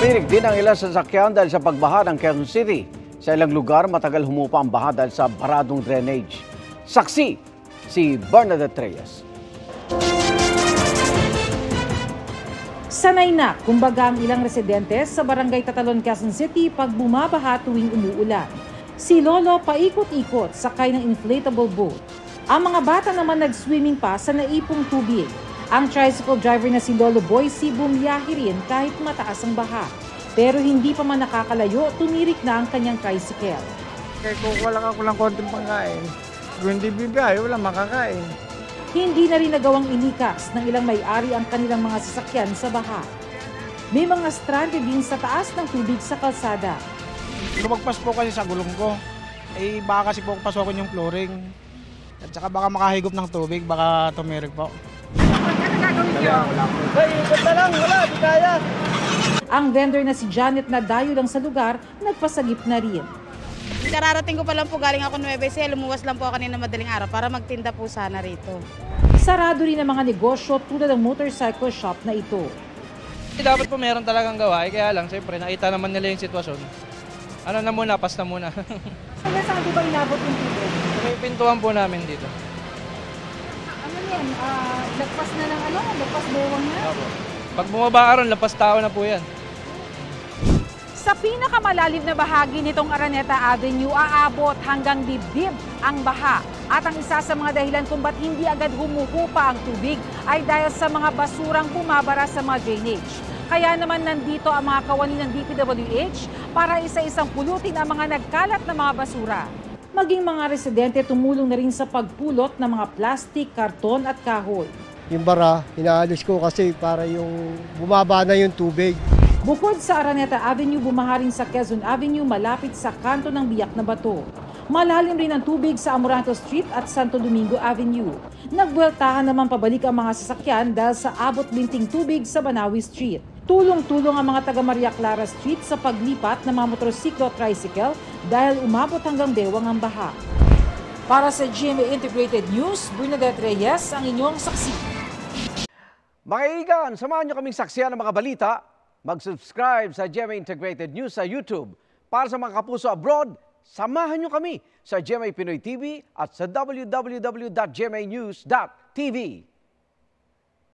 Tumirik din ang ilang sasakyan dahil sa pagbaha ng Quezon City. Sa ilang lugar, matagal humupa ang baha dahil sa baradong drainage. Saksi, si Bernadette Reyes. Sanay na, kumbaga ang ilang residente sa Barangay Tatalon, Quezon City pag bumabaha tuwing umuulan. Si Lolo paikot-ikot sakay ng inflatable boat. Ang mga bata naman nag-swimming pa sa naipong tubig. Ang tricycle driver na si Lolo Boyce bumiyahe rin kahit mataas ang baha. Pero hindi pa man nakakalayo, tumirik na ang kanyang tricycle. Kaya kung wala ka kulang konting pangkain, kung hindi bibiyahe, wala makakain. Hindi na rin nagawang ilikas ng ilang may-ari ang kanilang mga sasakyan sa baha. May mga stranded din sa taas ng tubig sa kalsada. Lumagpas po kasi sa gulong ko, baka kasi po pasokin yung flooring. At saka baka makahigop ng tubig, baka tumirik po. Ang vendor na si Janet na dayo lang sa lugar, nagpasagip na rin. Kararating ko pa lang po, galing ako Nueva Ecija, lumuwas lang po kanina madaling araw para magtinda po sana rito. Sarado rin ang mga negosyo tulad ng motorcycle shop na ito. Dapat po meron talagang gawa, kaya lang siyempre nakita naman nila yung sitwasyon. Ano na muna, pas na muna. Hanggang saan po ba inabot yung tubig? May pintuan po namin dito. Ano yan? Lagpas na ng lagpas bawang na? Opo. Pag bumaba aron, lapas tao na po yan. Sa pinakamalalim na bahagi nitong Araneta Avenue, aabot hanggang dibdib ang baha. At ang isa sa mga dahilan kung ba't hindi agad humuhupa ang tubig ay dahil sa mga basurang bumabara sa mga drainage. Kaya naman nandito ang mga kawani ng DPWH para isa-isang pulutin ang mga nagkalat na mga basura. Maging mga residente tumulong na rin sa pagpulot ng mga plastik, karton at kahoy. Yung bara, inaalis ko kasi para yung bumaba na yung tubig. Bukod sa Araneta Avenue, bumaha rin sa Quezon Avenue malapit sa kanto ng Biak na Bato. Malalim rin ang tubig sa Amoranto Street at Santo Domingo Avenue. Nagbueltahan naman pabalik ang mga sasakyan dahil sa abot-binting tubig sa Banawi Street. Tulong-tulong ang mga taga Maria Clara Street sa paglipat ng mga motorsiklo at tricycle dahil umabot hanggang bewang ang baha. Para sa GMA Integrated News, Bernadette Reyes ang inyong saksi. Mga kaibigan, samahan nyo kaming saksiyan ng mga balita. Mag-subscribe sa GMA Integrated News sa YouTube. Para sa mga kapuso abroad, samahan nyo kami sa GMA Pinoy TV at sa www.gmanews.tv.